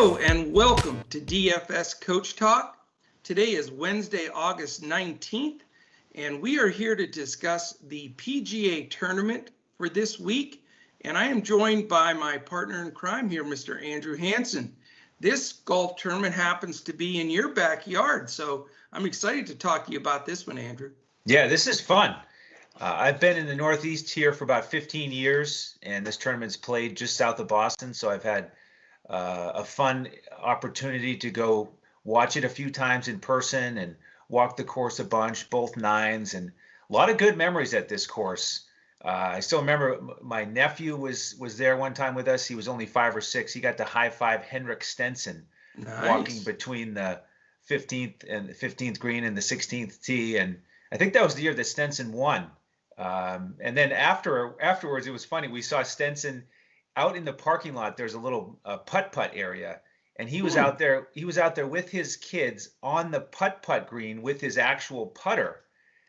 Hello and welcome to DFS Coach Talk. Today is Wednesday, August 19th, and we are here to discuss the PGA tournament for this week. And I am joined by my partner in crime here, Mr. Andrew Hansen. This golf tournament happens to be in your backyard, so I'm excited to talk to you about this one, Andrew. Yeah, this is fun. I've been in the Northeast here for about 15 years, and this tournament's played just south of Boston, so I've had a fun opportunity to go watch it a few times in person and walk the course a bunch, both nines, and a lot of good memories at this course. I still remember my nephew was there one time with us. He was only 5 or 6. He got to high five Henrik Stenson, walking between the 15th green and the 16th tee, and I think that was the year that Stenson won. And then afterwards, it was funny. We saw Stenson out in the parking lot. There's a little putt-putt area, and he was out there. He was out there with his kids on the putt-putt green with his actual putter.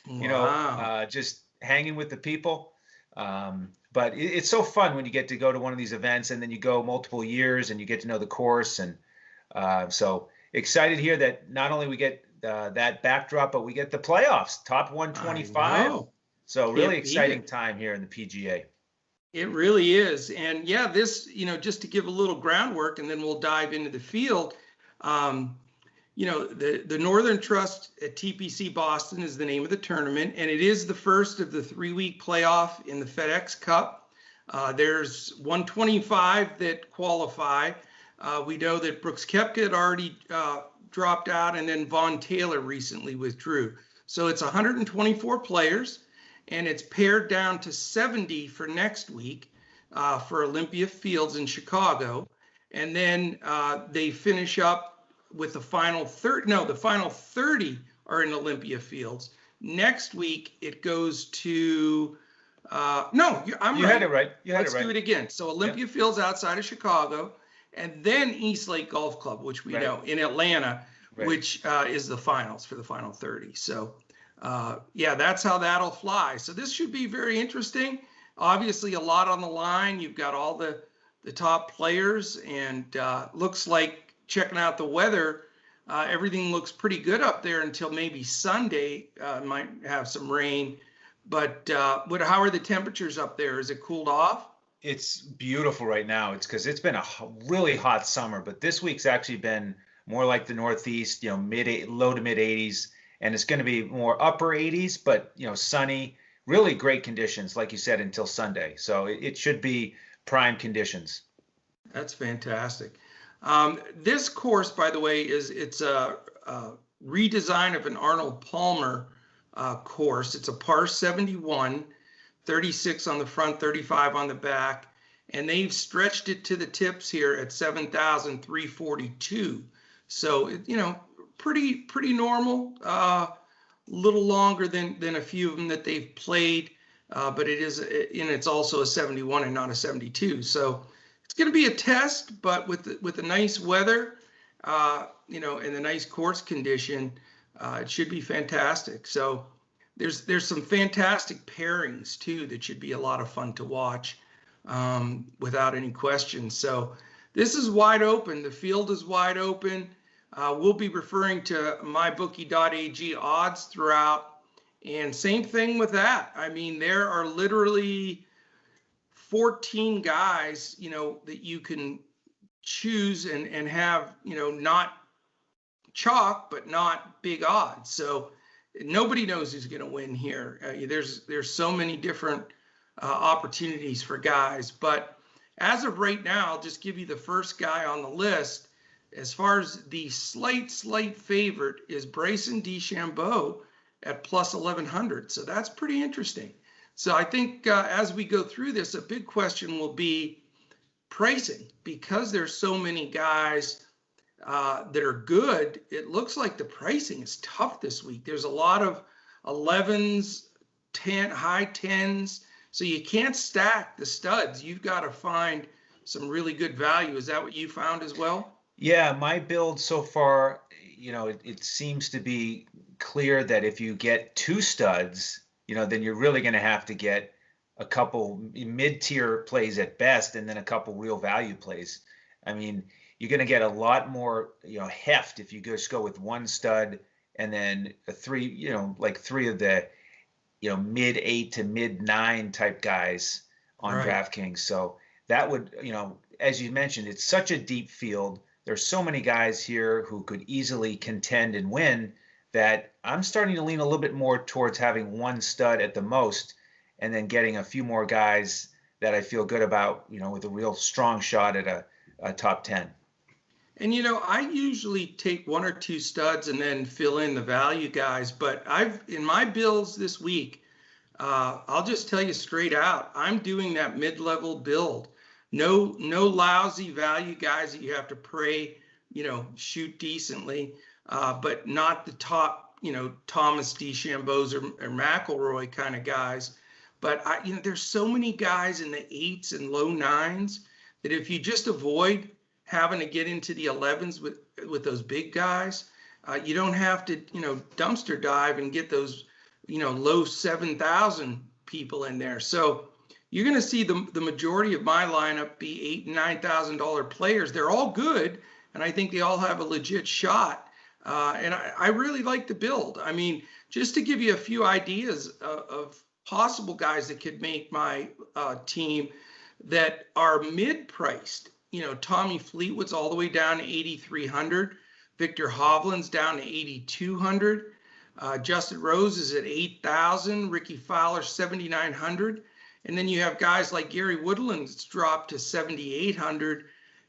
Wow. Just hanging with the people. But it's so fun when you get to go to one of these events, and then you go multiple years, and you get to know the course. And so excited here that not only we get that backdrop, but we get the playoffs, top 125. So really exciting time here in the PGA. It really is. And yeah, this, just to give a little groundwork and then we'll dive into the field. The Northern Trust at TPC Boston is the name of the tournament, and it is the first of the 3-week playoff in the FedEx Cup. There's 125 that qualify. We know that Brooks Koepka had already dropped out, and then Vaughn Taylor recently withdrew. So it's 124 players. And it's pared down to 70 for next week for Olympia Fields in Chicago. And then they finish up with the final 30. No, the final 30 are in Olympia Fields. Next week, it goes to, I'm right. You had it right. Let's do it again. So Olympia Fields outside of Chicago, and then East Lake Golf Club, which we know, in Atlanta, which is the finals for the final 30. So that's how that'll fly. So this should be very interesting. Obviously, a lot on the line. You've got all the top players, and looks like, checking out the weather, everything looks pretty good up there until maybe Sunday. Might have some rain. But how are the temperatures up there? Is it cooled off? It's beautiful right now. It's because it's been a really hot summer, but this week's actually been more like the Northeast, low to mid 80s. And it's going to be more upper 80s, but sunny, really great conditions, like you said, until Sunday. So it should be prime conditions. That's fantastic. This course, by the way, it's a redesign of an Arnold Palmer course. It's a par 71, 36 on the front, 35 on the back, and they've stretched it to the tips here at 7,342. So pretty normal, little longer than a few of them that they've played, but it's also a 71 and not a 72. So it's going to be a test, but with the nice weather, and the nice course condition, it should be fantastic. So there's some fantastic pairings too that should be a lot of fun to watch, without any question. So this is wide open. The field is wide open. We'll be referring to mybookie.ag odds throughout, and same thing with that. I mean, there are literally 14 guys, that you can choose and have, not chalk, but not big odds. So nobody knows who's going to win here. There's so many different opportunities for guys. But as of right now, I'll just give you the first guy on the list. As far as the slight favorite is Bryson D Chambeau at plus 1,100. So that's pretty interesting. So I think as we go through this, a big question will be pricing, because there's so many guys that are good. It looks like the pricing is tough this week. There's a lot of 11s, high 10s. So you can't stack the studs. You've got to find some really good value. Is that what you found as well? Yeah, my build so far, it seems to be clear that if you get 2 studs, then you're really going to have to get a couple mid-tier plays at best, and then a couple real value plays. I mean, you're going to get a lot more, heft if you just go with one stud and then like three of the, mid 8 to mid 9 type guys on Right. DraftKings. So that would, as you mentioned, it's such a deep field. There's so many guys here who could easily contend and win that I'm starting to lean a little bit more towards having one stud at the most and then getting a few more guys that I feel good about, with a real strong shot at a top 10. And I usually take one or two studs and then fill in the value guys. But in my builds this week, I'll just tell you straight out, I'm doing that mid-level build. No lousy value guys that you have to pray, shoot decently, but not the top, Thomas D Chambeaus or McIlroy kind of guys. But there's so many guys in the 8s and low 9s that if you just avoid having to get into the 11s with those big guys, you don't have to, dumpster dive and get those, low 7,000 people in there. So you're going to see the majority of my lineup be $8,000 and $9,000 players. They're all good, and I think they all have a legit shot. And I really like the build. I mean, just to give you a few ideas of possible guys that could make my team that are mid-priced. Tommy Fleetwood's all the way down to 8,300. Victor Hovland's down to 8,200. Justin Rose is at 8,000. Ricky Fowler 7,900. And then you have guys like Gary Woodland's dropped to 7,800.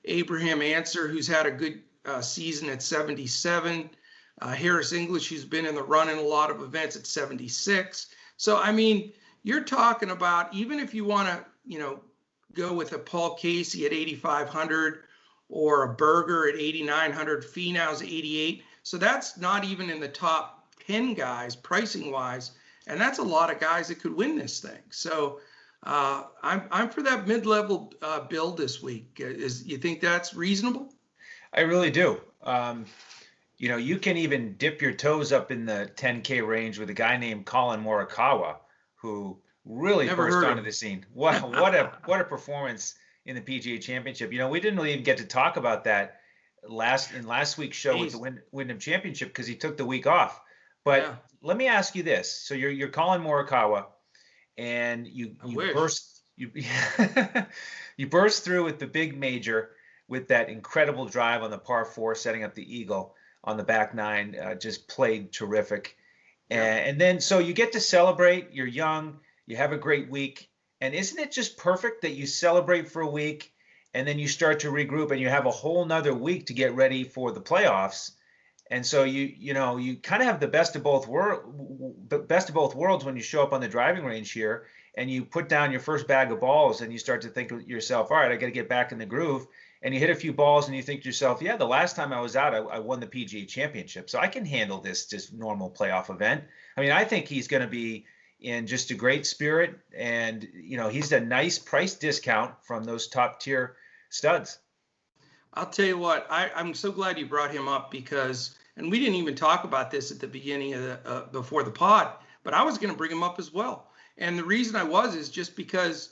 Abraham Answer, who's had a good season at 77. Harris English, who's been in the run in a lot of events at 76. So, I mean, you're talking about, even if you want to, go with a Paul Casey at 8,500 or a Berger at 8,900, Finau's 88. So that's not even in the top 10 guys pricing wise. And that's a lot of guys that could win this thing. So I'm for that mid-level build this week. You think that's reasonable? I really do. You can even dip your toes up in the 10K range with a guy named Colin Morikawa, who really burst onto the scene. What a performance in the PGA Championship. We didn't really even get to talk about that last week's show with the Wyndham Championship because he took the week off. But let me ask you this: so you're Colin Morikawa, and you burst you burst through with the big major with that incredible drive on the par 4, setting up the eagle on the back 9. Just played terrific. And then so you get to celebrate. You're young. You have a great week. And isn't it just perfect that you celebrate for a week and then you start to regroup and you have a whole nother week to get ready for the playoffs? And so you kind of have the best of both worlds when you show up on the driving range here and you put down your first bag of balls and you start to think to yourself, all right, I got to get back in the groove. And you hit a few balls and you think to yourself, yeah, the last time I was out, I won the PGA Championship. So I can handle this just normal playoff event. I mean, I think he's going to be in just a great spirit. And, he's a nice price discount from those top tier studs. I'll tell you what, I'm so glad you brought him up because, and we didn't even talk about this at the beginning of before the pod, but I was going to bring him up as well. And the reason I is just because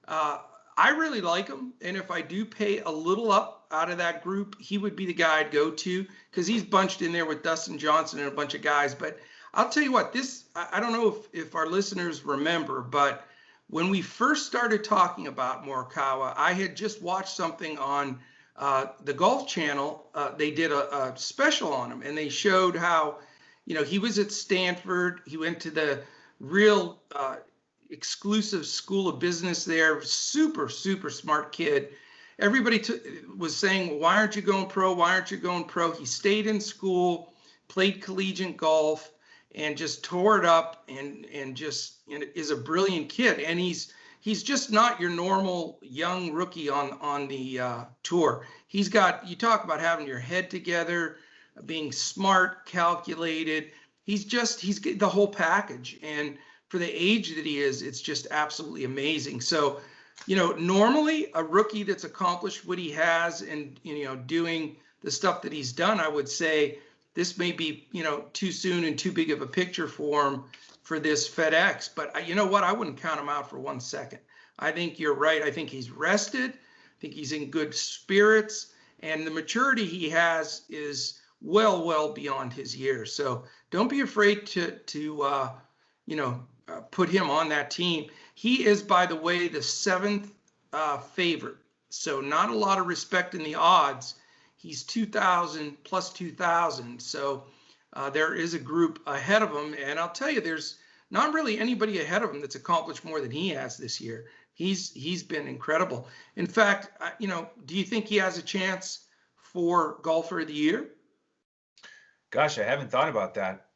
I really like him. And if I do pay a little up out of that group, he would be the guy I'd go to because he's bunched in there with Dustin Johnson and a bunch of guys. But I'll tell you what, I don't know if our listeners remember, but when we first started talking about Morikawa, I had just watched something on the Golf Channel. They did a special on him, and they showed how, he was at Stanford. He went to the real exclusive school of business there. Super, super smart kid. Everybody was saying, why aren't you going pro? Why aren't you going pro? He stayed in school, played collegiate golf, and just tore it up and just is a brilliant kid. And he's just not your normal young rookie on the tour. He's got, you talk about having your head together, being smart, calculated. He's the whole package. And for the age that he is, it's just absolutely amazing. So, normally a rookie that's accomplished what he has and, doing the stuff that he's done, I would say this may be, too soon and too big of a picture for him for this FedEx. But you know what? I wouldn't count him out for 1 second. I think you're right. I think he's rested. I think he's in good spirits. and the maturity he has is well beyond his years. So don't be afraid to put him on that team. He is, by the way, the 7th favorite. So not a lot of respect in the odds. He's 2,000 plus 2,000. So there is a group ahead of him. And I'll tell you, there's not really anybody ahead of him that's accomplished more than he has this year. He's been incredible. In fact, do you think he has a chance for Golfer of the Year? Gosh, I haven't thought about that.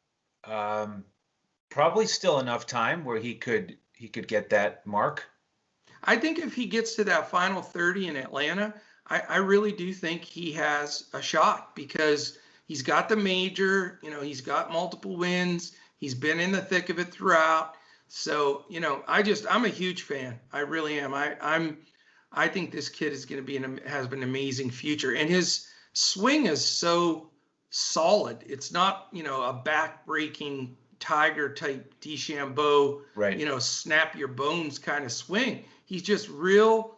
Probably still enough time where he could get that mark. I think if he gets to that final 30 in Atlanta, I really do think he has a shot, because he's got the major, he's got multiple wins. He's been in the thick of it throughout. So, I'm a huge fan. I really am. I think this kid is going to has an amazing future, and his swing is so solid. It's not, a back-breaking Tiger type D Chambeau, right. Snap your bones kind of swing. He's just real,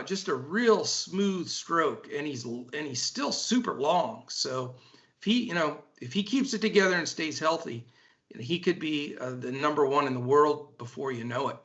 just a real smooth stroke, and he's still super long. So if he keeps it together and stays healthy, he could be the #1 in the world before you know it.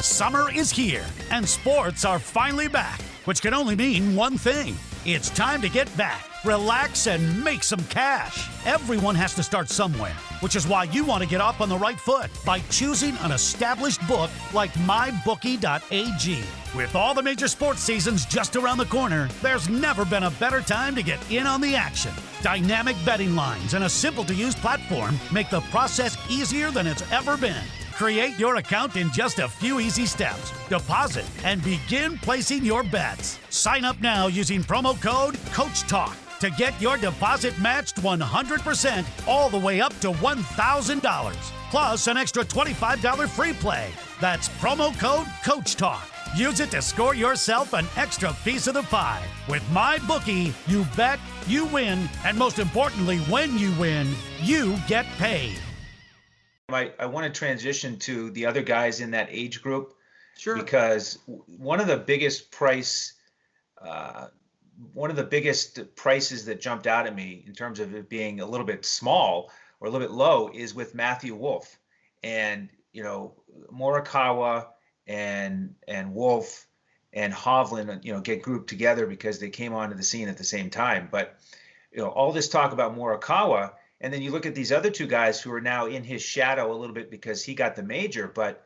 Summer is here, and sports are finally back, which can only mean one thing. It's time to get back, relax, and make some cash. Everyone has to start somewhere, which is why you want to get off on the right foot by choosing an established book like MyBookie.ag. With all the major sports seasons just around the corner, there's never been a better time to get in on the action. Dynamic betting lines and a simple-to-use platform make the process easier than it's ever been. Create your account in just a few easy steps. Deposit and begin placing your bets. Sign up now using promo code COACHTALK to get your deposit matched 100% all the way up to $1,000. Plus an extra $25 free play. That's promo code COACHTALK. Use it to score yourself an extra piece of the pie. With MyBookie, you bet, you win, and most importantly, when you win, you get paid. I want to transition to the other guys in that age group. Sure. Because one of the biggest prices that jumped out at me in terms of it being a little bit small or a little bit low is with Matthew Wolff. And, Morikawa and Wolff and Hovland, get grouped together because they came onto the scene at the same time. But, all this talk about Morikawa, and then you look at these other two guys who are now in his shadow a little bit because he got the major, but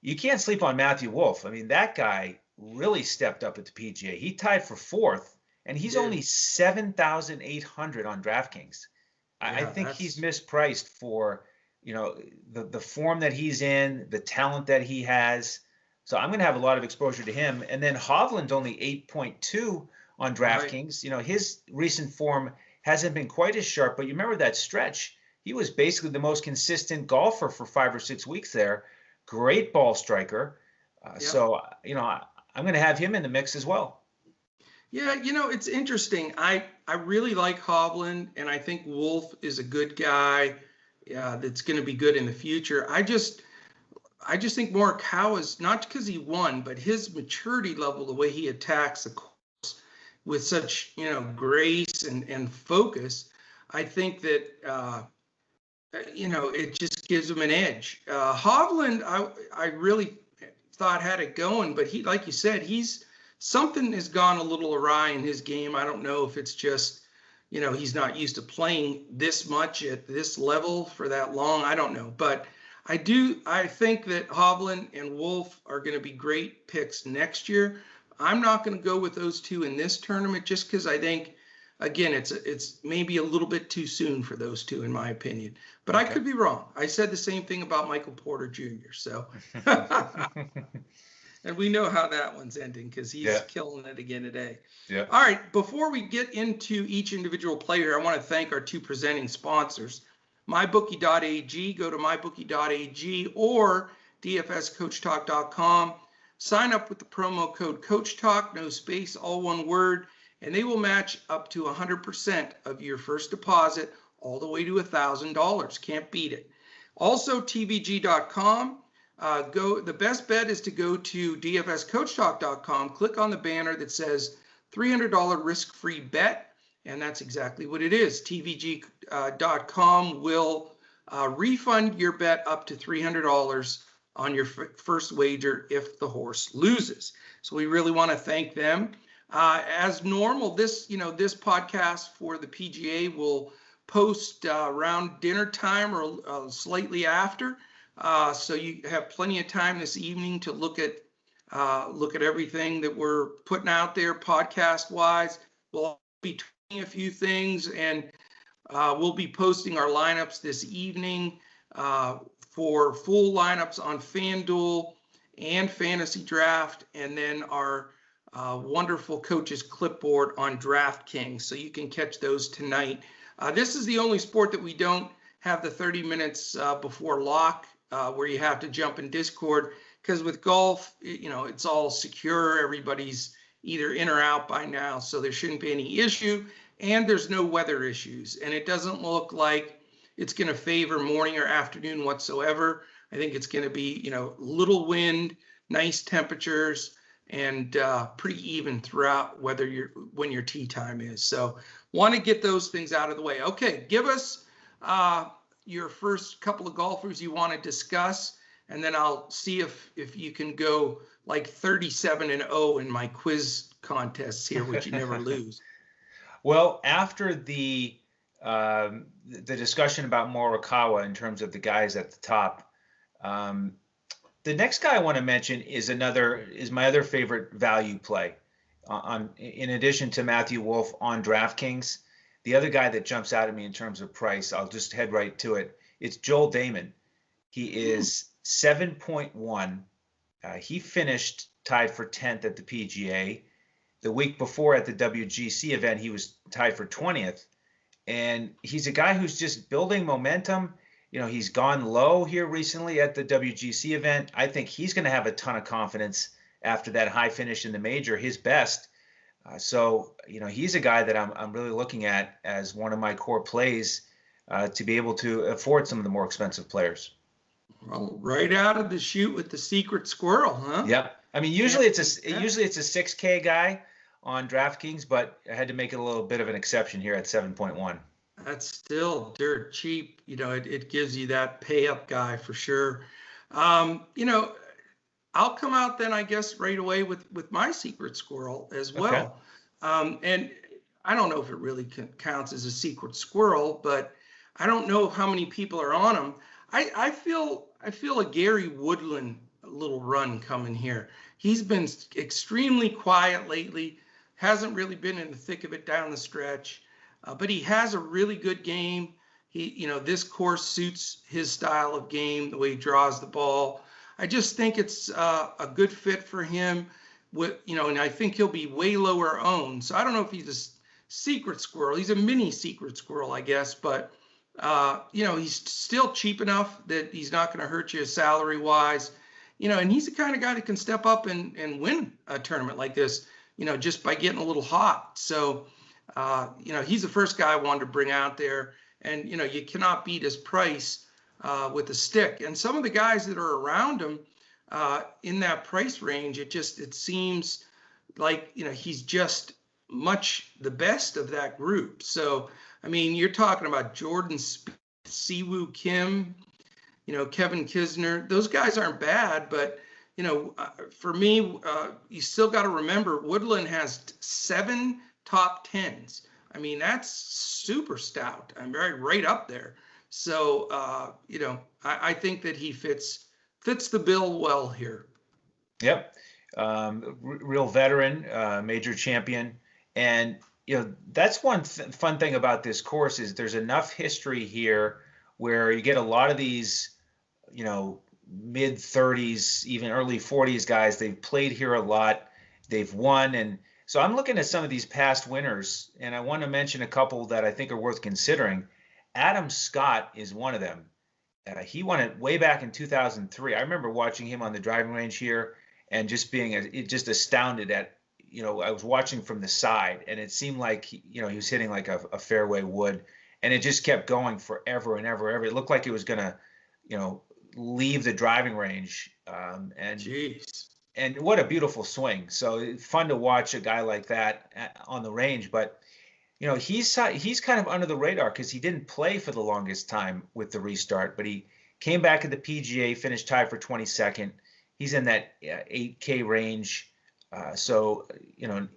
you can't sleep on Matthew Wolff. I mean, that guy really stepped up at the PGA. He tied for 4th, and he's only 7,800 on DraftKings. Yeah, I think he's mispriced for, the form that he's in, the talent that he has. So I'm going to have a lot of exposure to him. And then Hovland's only 8.2 on DraftKings. Right. His recent form hasn't been quite as sharp, but you remember that stretch. He was basically the most consistent golfer for 5 or 6 weeks there. Great ball striker. So, I'm going to have him in the mix as well. Yeah, it's interesting. I really like Hovland, and I think Wolff is a good guy that's going to be good in the future. I just think Morikawa is, not because he won, but his maturity level, the way he attacks the course with such, grace and focus, I think that, it just gives him an edge. Hovland, I really thought had it going, but he, like you said, something has gone a little awry in his game. I don't know if it's just, he's not used to playing this much at this level for that long. I don't know, but I think that Hovland and Wolff are going to be great picks next year. I'm not going to go with those two in this tournament just because I think, again, it's maybe a little bit too soon for those two, in my opinion. But okay. I could be wrong. I said the same thing about Michael Porter Jr. So, and we know how that one's ending because he's killing it again today. Yeah. All right. Before we get into each individual player, I want to thank our two presenting sponsors, MyBookie.ag. Go to MyBookie.ag or DFSCoachTalk.com. Sign up with the promo code CoachTalk, no space, all one word, and they will match up to 100% of your first deposit all the way to $1,000. Can't beat it. Also, TVG.com. The best bet is to go to dfscoachtalk.com, click on the banner that says $300 risk-free bet, and that's exactly what it is. tvg.com will refund your bet up to $300 on your first wager if the horse loses. So we really want to thank them. As normal, this podcast for the PGA will post around dinner time or slightly after. So you have plenty of time this evening to look at everything that we're putting out there podcast wise. We'll be tweeting a few things, and we'll be posting our lineups this evening for full lineups on FanDuel and Fantasy Draft, and then our wonderful coaches clipboard on DraftKings. So you can catch those tonight. This is the only sport that we don't have the 30 minutes before lock where you have to jump in Discord, because with golf, it's all secure. Everybody's either in or out by now, so there shouldn't be any issue, and there's no weather issues, and it doesn't look like it's going to favor morning or afternoon whatsoever. I think it's going to be, little wind, nice temperatures, and pretty even throughout when your tee time is. So want to get those things out of the way. Okay, give us your first couple of golfers you want to discuss, and then I'll see if you can go like 37-0 in my quiz contests here, which you never lose. Well, after the discussion about Morikawa in terms of the guys at the top, the next guy I want to mention is my other favorite value play. In addition to Matthew Wolff on DraftKings, the other guy that jumps out at me in terms of price, I'll just head right to it. It's Joel Damon. He is 7.1. He finished tied for 10th at the PGA. The week before at the WGC event, he was tied for 20th. And he's a guy who's just building momentum. He's gone low here recently at the WGC event. I think he's going to have a ton of confidence after that high finish in the major, his best. So he's a guy that I'm really looking at as one of my core plays to be able to afford some of the more expensive players. Well, right out of the chute with the secret squirrel, huh? Yep. I mean, usually it's a 6K guy on DraftKings, but I had to make it a little bit of an exception here at 7.1. That's still dirt cheap. It gives you that pay up guy for sure. I'll come out then, I guess, right away with my secret squirrel as well. Okay. And I don't know if it really counts as a secret squirrel, but I don't know how many people are on him. I feel a Gary Woodland little run coming here. He's been extremely quiet lately, hasn't really been in the thick of it down the stretch, but he has a really good game. This course suits his style of game, the way he draws the ball. I just think it's a good fit for him. And I think he'll be way lower owned. So I don't know if he's a secret squirrel. He's a mini secret squirrel, I guess, but he's still cheap enough that he's not going to hurt you salary wise. And he's the kind of guy that can step up and win a tournament like this, just by getting a little hot. So, he's the first guy I wanted to bring out there. And, you cannot beat his price with a stick. And some of the guys that are around him in that price range, it seems like, he's just much the best of that group. So, I mean, you're talking about Jordan Spieth, Siwoo Kim, Kevin Kisner. Those guys aren't bad, but, for me, you still got to remember Woodland has 7 top 10s. I mean, that's super stout. I'm right up there. So, I think that he fits the bill well here. Yep. Real veteran, major champion. And, that's one fun thing about this course is there's enough history here where you get a lot of these, mid 30s, even early 40s guys. They've played here a lot. They've won. And so I'm looking at some of these past winners, and I want to mention a couple that I think are worth considering. Adam Scott is one of them. He won it way back in 2003. I remember watching him on the driving range here and just being just astounded at, I was watching from the side, and it seemed like, he was hitting like a fairway wood, and it just kept going forever and ever. It looked like it was going to, leave the driving range. Jeez. And what a beautiful swing. So fun to watch a guy like that on the range. But, he's kind of under the radar because he didn't play for the longest time with the restart, but he came back at the PGA, finished tied for 22nd. He's in that 8K range. So,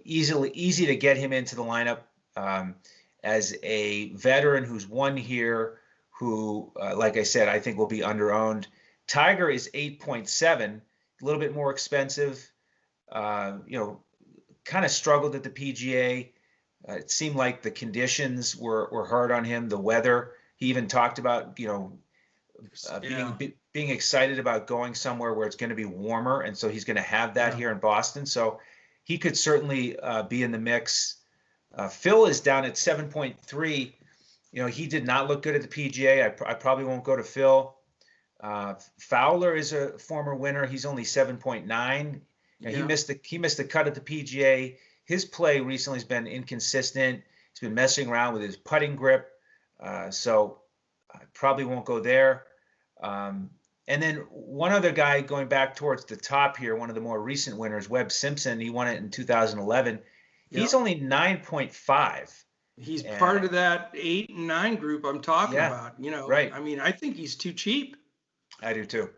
easy to get him into the lineup as a veteran who's won here, who, like I said, I think will be under-owned. Tiger is 8.7, a little bit more expensive. Kind of struggled at the PGA. It seemed like the conditions were hard on him, the weather. He even talked about, being excited about going somewhere where it's going to be warmer, and so he's going to have that here in Boston. So he could certainly be in the mix. Phil is down at 7.3. He did not look good at the PGA. I probably won't go to Phil. Fowler is a former winner. He's only 7.9. He missed the cut at the PGA. His play recently has been inconsistent. He's been messing around with his putting grip. So I probably won't go there. And then one other guy going back towards the top here, one of the more recent winners, Webb Simpson. He won it in 2011. He's only 9.5. He's part of that 8 and 9 group I'm talking about. Right. I mean, I think he's too cheap. I do too.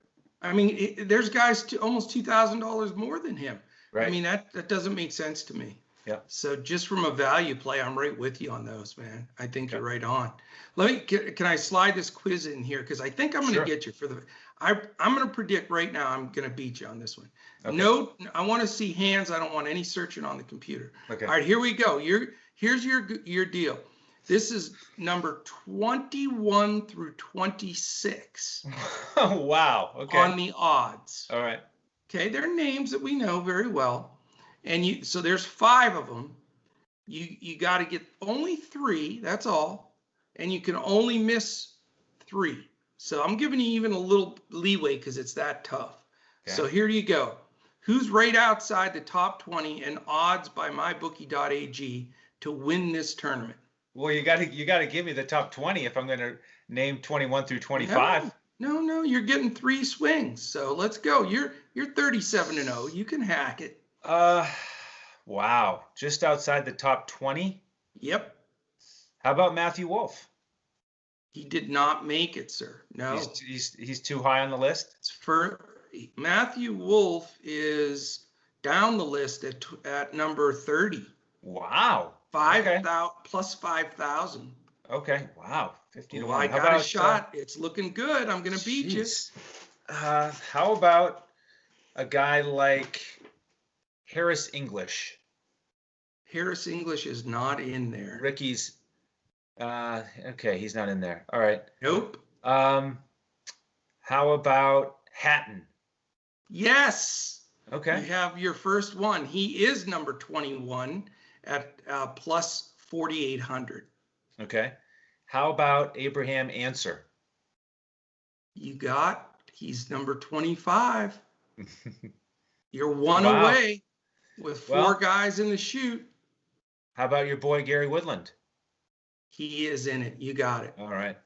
I mean, there's guys almost $2,000 more than him. Right. I mean, that doesn't make sense to me. Yeah. So just from a value play, I'm right with you on those, man. I think you're right on. Can I slide this quiz in here? Because I think I'm going to get you I'm going to predict right now I'm going to beat you on this one. Okay. No, I want to see hands. I don't want any searching on the computer. Okay. All right, here we go. Here's your deal. This is number 21 through 26. Oh, wow. Okay. On the odds. All right. Okay, they're names that we know very well. And so there's 5 of them. You got to get only 3, that's all. And you can only miss 3. So I'm giving you even a little leeway because it's that tough. Okay. So here you go. Who's right outside the top 20 and odds by mybookie.ag to win this tournament? Well, you got to give me the top 20 if I'm going to name 21 through 25. No, you're getting 3 swings. So let's go. You're 37-0. You can hack it. Wow. Just outside the top 20? Yep. How about Matthew Wolff? He did not make it, sir. No. He's too high on the list? Matthew Wolff is down the list at number 30. Wow. 5,000 plus 5,000. Okay. Wow. 50 to 1. I got a shot. It's looking good. I'm going to beat you. How about a guy like Harris English? Harris English is not in there. Ricky's. Okay, he's not in there. All right. Nope. How about Hatton? Yes. Okay. You have your first one. He is number 21 at plus 4,800. Okay. How about Abraham Answer? He's number 25. You're one away with 4 guys in the chute. How about your boy Gary Woodland? He is in it. You got it. All right.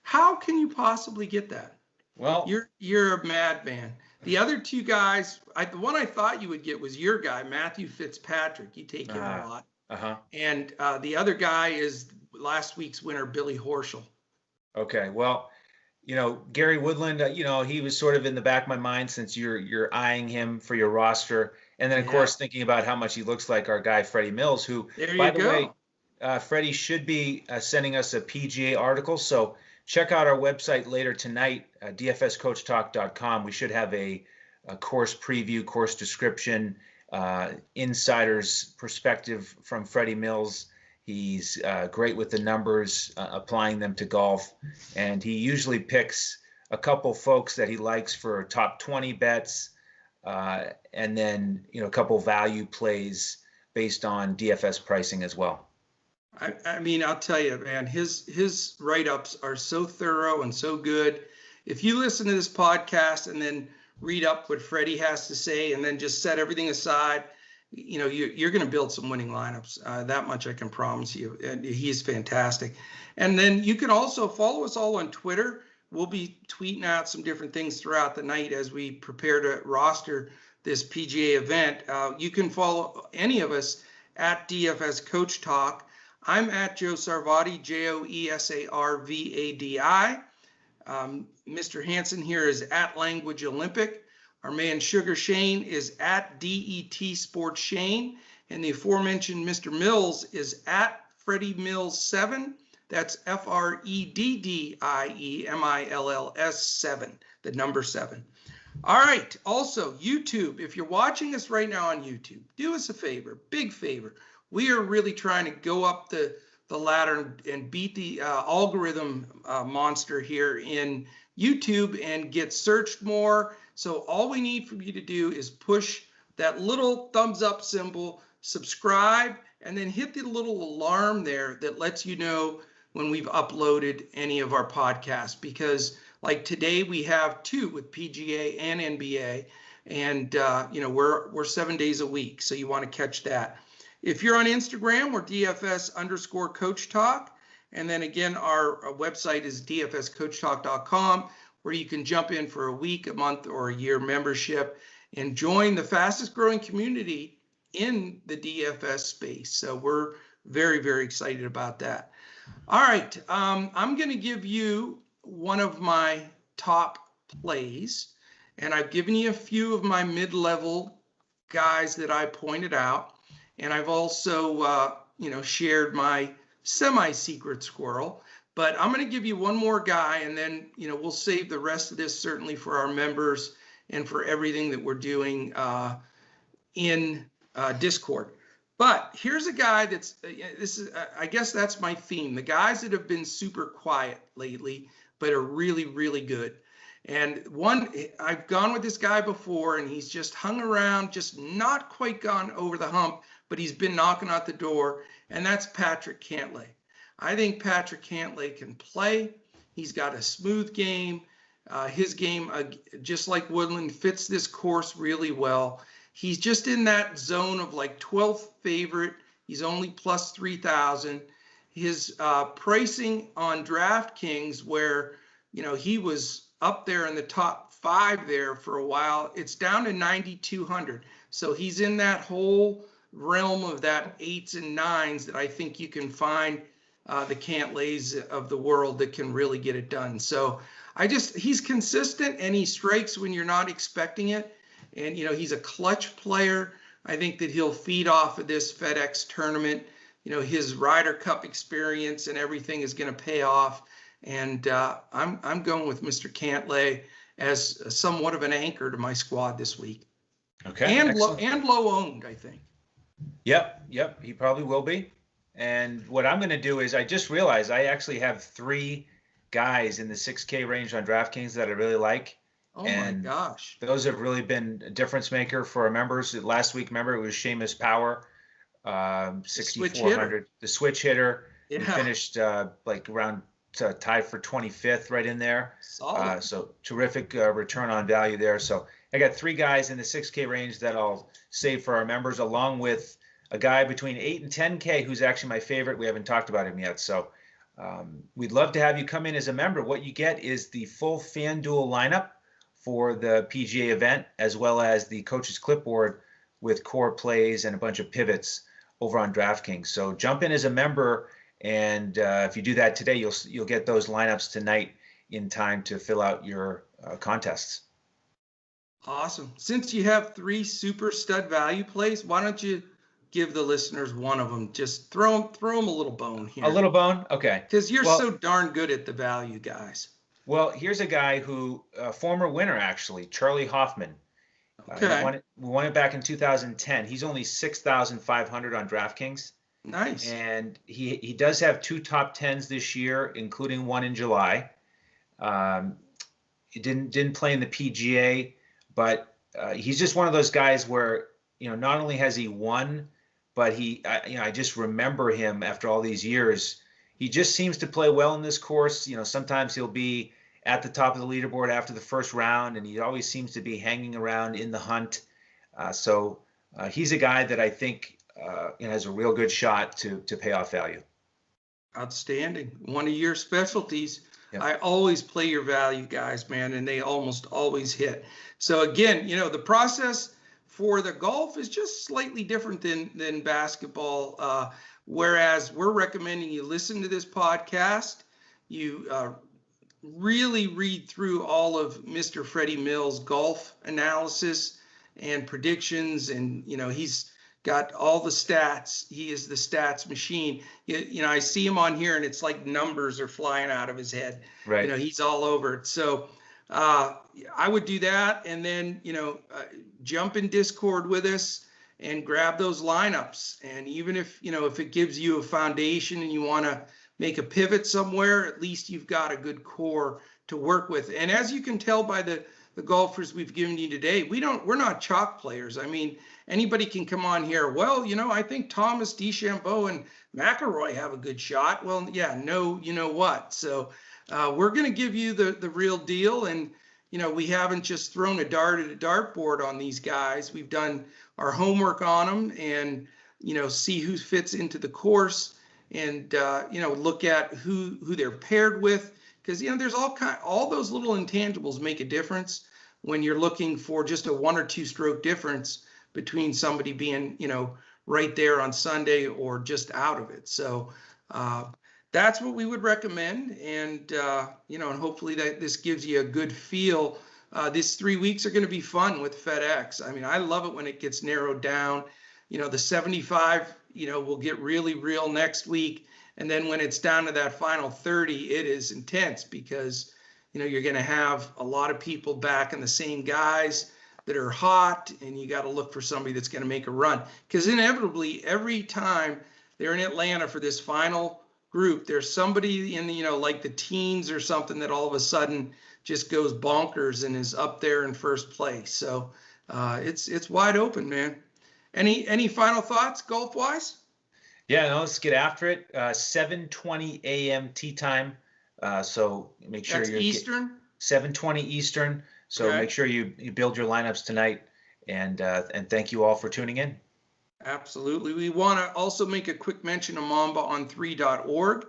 How can you possibly get that? Well, you're a madman. The other 2 guys, the one I thought you would get was your guy, Matthew Fitzpatrick. You take him a lot. And the other guy is last week's winner, Billy Horschel. Okay. Well, Gary Woodland, he was sort of in the back of my mind since you're eyeing him for your roster. And then, of course, thinking about how much he looks like our guy, Freddie Mills, who, by the way, Freddie should be sending us a PGA article. So check out our website later tonight, dfscoachtalk.com. We should have a course preview, course description, insider's perspective from Freddie Mills. He's great with the numbers, applying them to golf. And he usually picks a couple folks that he likes for top 20 bets, and then, a couple value plays based on DFS pricing as well. I mean, I'll tell you, man, his write-ups are so thorough and so good. If you listen to this podcast and then read up what Freddie has to say and then just set everything aside, you're going to build some winning lineups. That much I can promise you. And he's fantastic. And then you can also follow us all on Twitter. we'll be tweeting out some different things throughout the night as we prepare to roster this PGA event. You can follow any of us at DFS Coach Talk. I'm at Joe Sarvadi, JoeSarvadi. Mr. Hansen here is at Language Olympic. Our man Sugar Shane is at DET Sports Shane. And the aforementioned Mr. Mills is at Freddie Mills 7. That's FreddieMills 7, the number 7. All right. Also, YouTube, if you're watching us right now on YouTube, do us a favor, big favor. We are really trying to go up the ladder and beat the algorithm monster here in YouTube and get searched more. So all we need for you to do is push that little thumbs up symbol, subscribe, and then hit the little alarm there that lets you know when we've uploaded any of our podcasts. Because like today we have 2 with PGA and NBA, and we're 7 days a week, so you want to catch that. If you're on Instagram, we're DFS_Coach Talk. And then again, our website is dfscoachtalk.com, where you can jump in for a week, a month, or a year membership and join the fastest growing community in the DFS space. So we're very, very excited about that. All right. I'm going to give you one of my top plays, and I've given you a few of my mid-level guys that I pointed out. And I've also, shared my semi-secret squirrel. But I'm going to give you one more guy, and then, we'll save the rest of this certainly for our members and for everything that we're doing in Discord. But here's a guy I guess that's my theme. The guys that have been super quiet lately, but are really, really good. And I've gone with this guy before, and he's just hung around, just not quite gone over the hump, but he's been knocking at the door, and that's Patrick Cantlay. I think Patrick Cantlay can play. He's got a smooth game. His game, just like Woodland, fits this course really well. He's just in that zone of like 12th favorite. He's only plus 3,000. His pricing on DraftKings, where, he was up there in the top 5 there for a while, it's down to 9,200. So he's in that whole realm of that 8s and 9s that I think you can find the Cantlays of the world that can really get it done. So he's consistent, and he strikes when you're not expecting it. And, he's a clutch player. I think that he'll feed off of this FedEx tournament. His Ryder Cup experience and everything is going to pay off. And I'm going with Mr. Cantlay as somewhat of an anchor to my squad this week. Okay. And low owned, I think. Yep. He probably will be. And what I'm going to do is I just realized I actually have 3 guys in the 6K range on DraftKings that I really like. Oh, and my gosh. Those have really been a difference maker for our members. Last week, remember, it was Seamus Power, 6,400, the switch hitter. Yeah. He finished around tied for 25th, right in there. Solid. So terrific return on value there. So I got 3 guys in the 6K range that I'll save for our members, along with a guy between 8 and 10K who's actually my favorite. We haven't talked about him yet. So we'd love to have you come in as a member. What you get is the full FanDuel lineup for the PGA event, as well as the coach's clipboard with core plays and a bunch of pivots over on DraftKings. So jump in as a member, and if you do that today, you'll get those lineups tonight in time to fill out your contests. Awesome. Since you have 3 super stud value plays, why don't you give the listeners one of them? Just throw them a little bone here. A little bone? Okay. Because you're so darn good at the value, guys. Well, here's a guy who, former winner actually, Charlie Hoffman. Okay. We won it back in 2010. He's only 6,500 on DraftKings. Nice. And he does have 2 top 10s this year, including one in July. He didn't play in the PGA, but he's just one of those guys where, not only has he won, but I just remember him after all these years. He just seems to play well in this course. Sometimes he'll be at the top of the leaderboard after the first round, and he always seems to be hanging around in the hunt. So he's a guy that I think has a real good shot to pay off value. Outstanding. One of your specialties. I always play your value guys, man, and they almost always hit. So again, the process for the golf is just slightly different than basketball. Whereas we're recommending you listen to this podcast, you really read through all of Mr. Freddie Mills' golf analysis and predictions, and he's got all the stats. He is the stats machine. I see him on here and it's like numbers are flying out of his head. Right. He's all over it. So I would do that, and then jump in Discord with us and grab those lineups. And even if if it gives you a foundation and you want to make a pivot somewhere, at least you've got a good core to work with. And as you can tell by the golfers we've given you today, we're not chalk players. I mean, anybody can come on here. Well, I think Thomas, D Chambeau, and McIlroy have a good shot. Well, yeah, no, you know what? So we're going to give you the real deal. And, we haven't just thrown a dart at a dartboard on these guys. We've done our homework on them and, see who fits into the course and, look at who they're paired with. Because, there's all those little intangibles make a difference when you're looking for just a 1 or 2 stroke difference between somebody being, right there on Sunday or just out of it. So that's what we would recommend. And, and hopefully that this gives you a good feel. These 3 weeks are going to be fun with FedEx. I mean, I love it when it gets narrowed down. The 75, will get really real next week. And then when it's down to that final 30, it is intense because, you're going to have a lot of people backing the same guys that are hot, and you got to look for somebody that's going to make a run. Because inevitably, every time they're in Atlanta for this final group, there's somebody in the, like the teens or something that all of a sudden just goes bonkers and is up there in first place. So it's wide open, man. Any final thoughts golf-wise? Yeah, no, let's get after it. 7:20 a.m. tee time. So make sure That's you're Eastern. 7:20 Eastern. So Okay. Make sure you build your lineups tonight. And thank you all for tuning in. Absolutely. We want to also make a quick mention of mambaon3.org,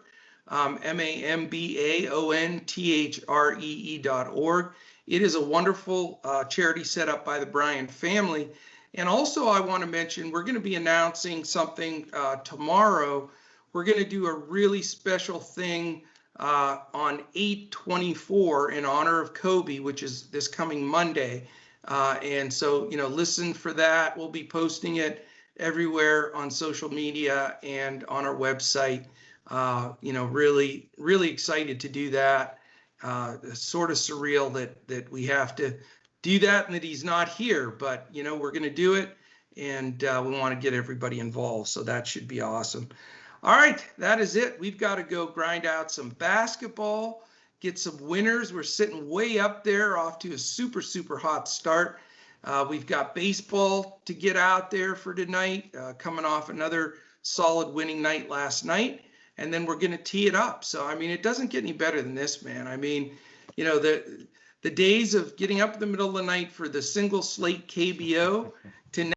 MAMBAONTHREE.org. It is a wonderful charity set up by the Bryan family. And also I want to mention, we're going to be announcing something tomorrow. We're going to do a really special thing on 8/24 in honor of Kobe, which is this coming Monday. And so, listen for that. We'll be posting it everywhere on social media and on our website. Really, really excited to do that. It's sort of surreal that we have to do that and that he's not here, but we're going to do it, and we want to get everybody involved. So that should be awesome. All right, that is it. We've got to go grind out some basketball, get some winners. We're sitting way up there, off to a super, super hot start. We've got baseball to get out there for tonight, coming off another solid winning night last night. And then we're going to tee it up. So, I mean, it doesn't get any better than this, man. I mean, the days of getting up in the middle of the night for the single slate KBO to